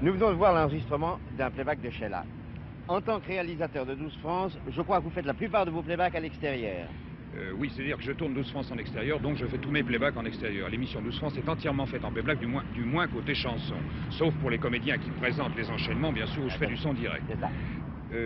Nous venons de voir l'enregistrement d'un playback de Sheila. En tant que réalisateur de 12 France, je crois que vous faites la plupart de vos playbacks à l'extérieur. Oui, c'est-à-dire que je tourne 12 France en extérieur, donc je fais tous mes playbacks en extérieur. L'émission 12 France est entièrement faite en playback, du moins côté chanson. Sauf pour les comédiens qui présentent les enchaînements, bien sûr, où je fais du son direct. C'est ça.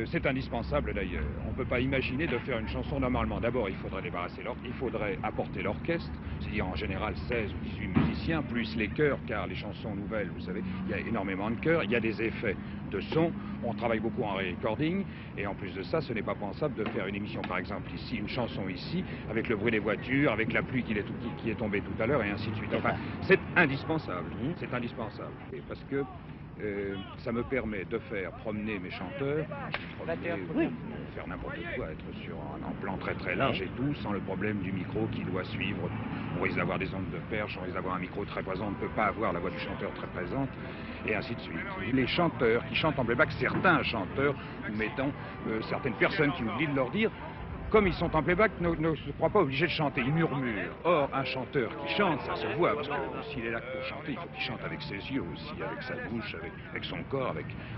C'est indispensable d'ailleurs. On ne peut pas imaginer de faire une chanson normalement. D'abord, il faudrait débarrasser l'orchestre, il faudrait apporter l'orchestre, c'est-à-dire en général 16 ou 18 musiciens, plus les chœurs, car les chansons nouvelles, vous savez, il y a énormément de chœurs, il y a des effets de son, on travaille beaucoup en recording, et en plus de ça, ce n'est pas pensable de faire une émission, par exemple ici, une chanson ici, avec le bruit des voitures, avec la pluie qui est tombée tout à l'heure, et ainsi de suite. Enfin, c'est indispensable, c'est indispensable, et parce que ça me permet de faire promener mes chanteurs, faire n'importe quoi, être sur un plan très très large et tout, sans le problème du micro qui doit suivre. On risque d'avoir des ondes de perche, on risque d'avoir un micro très présent, on ne peut pas avoir la voix du chanteur très présente, et ainsi de suite. Les chanteurs qui chantent en playback, certains chanteurs, ou mettons certaines personnes qui oublient de leur dire, comme ils sont en playback, ne se croient pas obligés de chanter, ils murmurent. Or, un chanteur qui chante, ça se voit, parce que s'il est là pour chanter, il faut qu'il chante avec ses yeux aussi, avec sa bouche, avec son corps,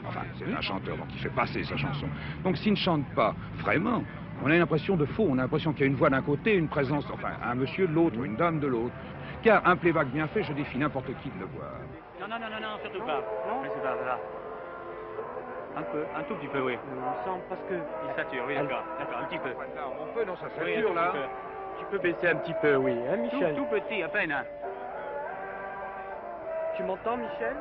enfin, c'est un chanteur, donc il fait passer sa chanson. Donc s'il ne chante pas vraiment, on a une impression de faux, on a l'impression qu'il y a une voix d'un côté, une présence, enfin, un monsieur de l'autre, ou une dame de l'autre. Car un playback bien fait, je défie n'importe qui de le voir. Non, surtout pas. Non, c'est pas, voilà. Un tout petit peu, oui. Il me semble parce que... Il sature, oui, d'accord, un petit peu. On peut, non, ça sature, oui, là. Tu peux baisser un petit peu, oui, hein, Michel? Tout petit, à peine, hein. Tu m'entends, Michel?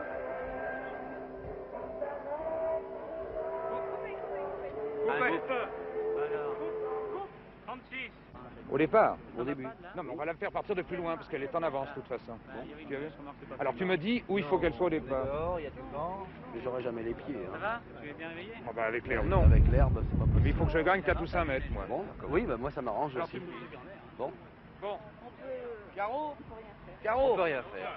Alors... 36. Au départ, au début. Non, mais on va la faire partir de plus loin, parce qu'elle est en avance, de toute façon. Bon, alors tu me dis où il faut qu'elle soit au départ. Dehors, il y a du vent, mais j'aurai jamais les pieds. Ça va? Tu es bien réveillé? Ah bah avec l'herbe, non. Avec l'herbe, c'est pas possible. Mais il faut que je gagne 4 ou 5 mètres, moi. Bon, oui, bah moi ça m'arrange Alors, aussi. Bon. Bon. Caro, On peut rien faire.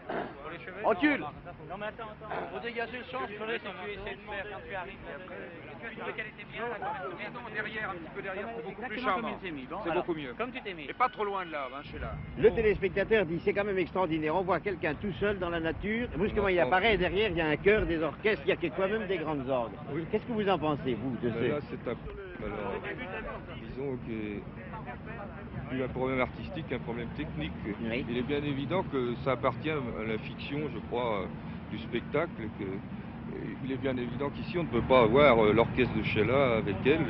Pour les cheveux? Recule. Non, mais attends. Faut dégager le champ, Je ferai si tu essaies de faire quand tu arrives. Tu as trouvé qu'elle était bien, là, Mais non, derrière, un petit peu derrière, c'est beaucoup plus exactement comme charmant. il s'est mis. Bon, C'est alors, beaucoup mieux. Comme tu t'es mis. Et pas trop loin de là, hein, je suis là. le téléspectateur dit c'est quand même extraordinaire. On voit quelqu'un tout seul dans la nature, et brusquement il apparaît, et derrière il y a un chœur, des orchestres, il y a quelquefois même des grandes orgues. Oui. Qu'est-ce que vous en pensez, vous, de ce... Là, c'est un... Alors, disons qu'il y a un problème artistique, un problème technique. Oui. Il est bien évident que ça appartient à la fiction, je crois, du spectacle. Il est bien évident qu'ici, on ne peut pas avoir l'orchestre de Sheila avec elle.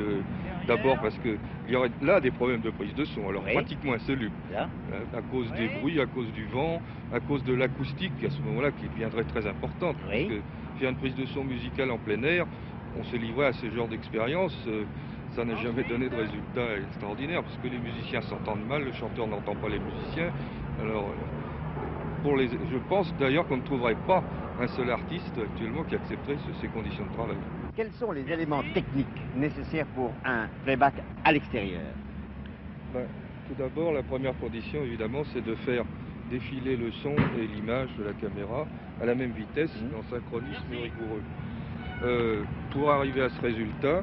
D'abord parce qu'il y aurait là des problèmes de prise de son, alors Oui. pratiquement insolubles. Là. À cause des bruits, à cause du vent, à cause de l'acoustique, à ce moment-là, qui deviendrait très importante. Oui. Parce que faire une prise de son musicale en plein air, on s'est livré à ce genre d'expérience, ça n'a jamais donné de résultat extraordinaire, parce que les musiciens s'entendent mal, le chanteur n'entend pas les musiciens. Alors, je pense d'ailleurs qu'on ne trouverait pas un seul artiste actuellement qui accepterait ces conditions de travail. Quels sont les éléments techniques nécessaires pour un playback à l'extérieur? Tout d'abord, la première condition, évidemment, c'est de faire défiler le son et l'image de la caméra à la même vitesse, en synchronisme rigoureux. Pour arriver à ce résultat,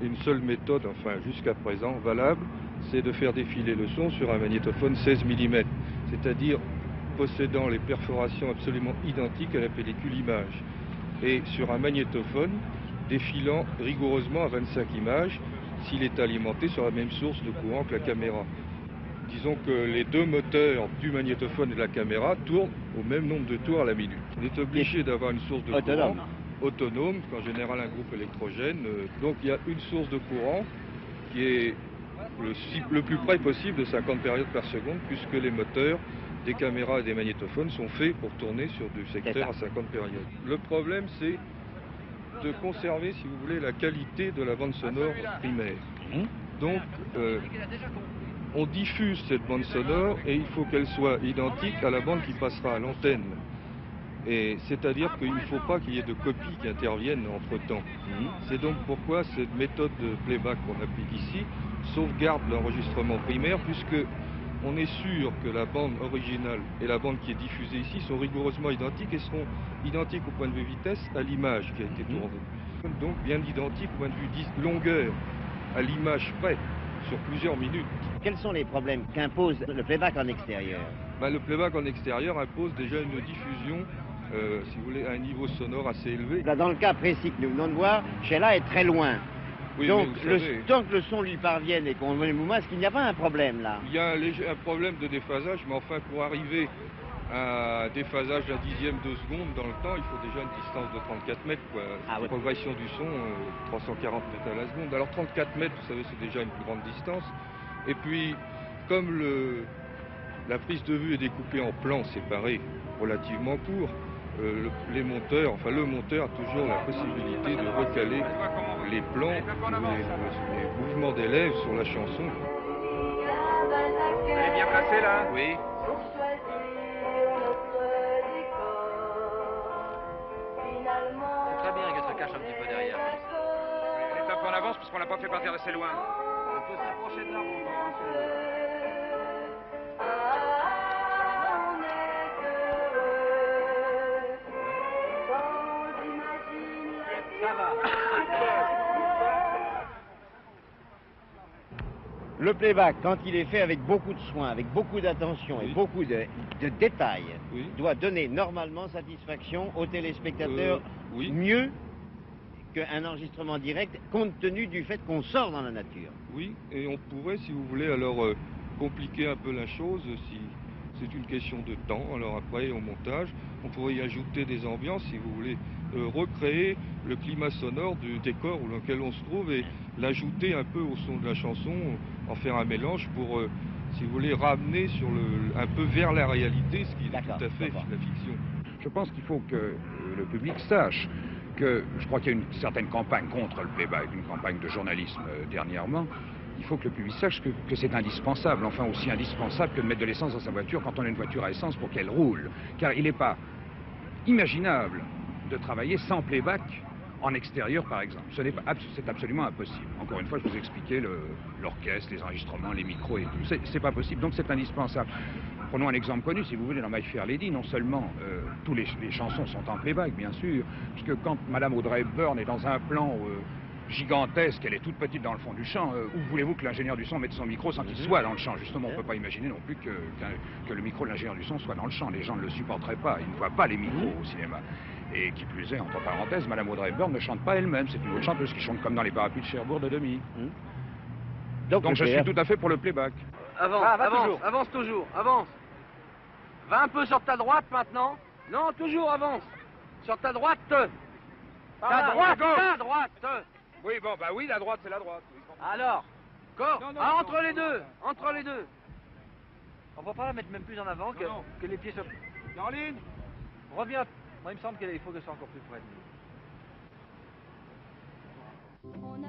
une seule méthode, enfin jusqu'à présent valable, c'est de faire défiler le son sur un magnétophone 16 mm, c'est-à-dire possédant les perforations absolument identiques à la pellicule image, et sur un magnétophone défilant rigoureusement à 25 images s'il est alimenté sur la même source de courant que la caméra. Disons que les deux moteurs du magnétophone et de la caméra tournent au même nombre de tours à la minute. On est obligé d'avoir une source de courant autonome, qu'en général un groupe électrogène. Donc il y a une source de courant qui est le plus près possible de 50 périodes par seconde, puisque les moteurs des caméras et des magnétophones sont faits pour tourner sur du secteur à 50 périodes. Le problème, c'est de conserver, si vous voulez, la qualité de la bande sonore primaire. Donc, on diffuse cette bande sonore et il faut qu'elle soit identique à la bande qui passera à l'antenne. Et c'est-à-dire qu'il ne faut pas qu'il y ait de copies qui interviennent entre-temps. C'est donc pourquoi cette méthode de playback qu'on applique ici sauvegarde l'enregistrement primaire, puisque on est sûr que la bande originale et la bande qui est diffusée ici sont rigoureusement identiques et seront identiques au point de vue vitesse à l'image qui a été tournée. Donc bien identiques au point de vue longueur, à l'image près, sur plusieurs minutes. Quels sont les problèmes qu'impose le playback en extérieur? Le playback en extérieur impose déjà une diffusion si vous voulez, à un niveau sonore assez élevé. Là, dans le cas précis que nous venons de voir, Sheila est très loin. Oui, Donc, mais vous savez, tant que le son lui parvienne et qu'on voit le mouvement, est-ce qu'il n'y a pas un problème là? il y a un problème de déphasage, mais enfin, pour arriver à un déphasage d'un dixième de seconde dans le temps, il faut déjà une distance de 34 mètres. Quoi. Ah oui. Progression du son, 340 mètres à la seconde. Alors 34 mètres, vous savez, c'est déjà une plus grande distance. Et puis, comme la prise de vue est découpée en plans séparés relativement courts, les monteurs, enfin le monteur a toujours la possibilité de recaler les plans, les mouvements des lèvres sur la chanson. Elle est bien placée là? Oui. C'est très bien qu'elle se cache un petit peu derrière. Elle est un peu en avance parce qu'on l'a pas fait partir assez loin. On peut s'approcher de l'arbre. Le playback, quand il est fait avec beaucoup de soin, avec beaucoup d'attention et Oui. beaucoup de détails, Oui. doit donner normalement satisfaction aux téléspectateurs Oui. mieux qu'un enregistrement direct, compte tenu du fait qu'on sort dans la nature. Oui, et on pourrait, si vous voulez, alors compliquer un peu la chose, si c'est une question de temps. Alors après, au montage, on pourrait y ajouter des ambiances, si vous voulez, recréer le climat sonore du décor dans lequel on se trouve et l'ajouter un peu au son de la chanson, en faire un mélange pour, si vous voulez, ramener sur un peu vers la réalité, ce qui est D'accord, tout à fait d'accord. la fiction. Je pense qu'il faut que le public sache que, je crois qu'il y a une certaine campagne contre le playback, une campagne de journalisme dernièrement. Il faut que le public sache que c'est indispensable, enfin aussi indispensable que de mettre de l'essence dans sa voiture quand on a une voiture à essence pour qu'elle roule. Car il n'est pas imaginable de travailler sans playback en extérieur, par exemple. C'est absolument impossible. Encore une fois, je vous expliquais l'orchestre, les enregistrements, les micros et tout. C'est pas possible, donc c'est indispensable. Prenons un exemple connu, si vous voulez, dans My Fair Lady, non seulement toutes les chansons sont en playback, bien sûr, puisque quand Madame Audrey Hepburn est dans un plan gigantesque, elle est toute petite dans le fond du champ, où voulez-vous que l'ingénieur du son mette son micro sans qu'il soit dans le champ? Justement, on ne peut pas imaginer non plus que le micro de l'ingénieur du son soit dans le champ. Les gens ne le supporteraient pas, ils ne voient pas les micros au cinéma. Et qui plus est, entre parenthèses, Madame Audrey Hepburn ne chante pas elle-même, c'est une autre chanteuse qui chante comme dans les parapluies de Cherbourg de demi. Donc je suis tout à fait pour le playback. Avance, avance toujours, avance. Va un peu sur ta droite maintenant. Non, toujours avance. Sur ta droite. Ta droite. Oui, bon, bah oui, la droite, c'est la droite. Oui, Alors, corps, Non, entre les deux, entre les deux. On va pas la mettre même plus en avant que les pieds soient... Caroline, Reviens. Moi, il me semble qu'il faut que ce soit encore plus près de nous.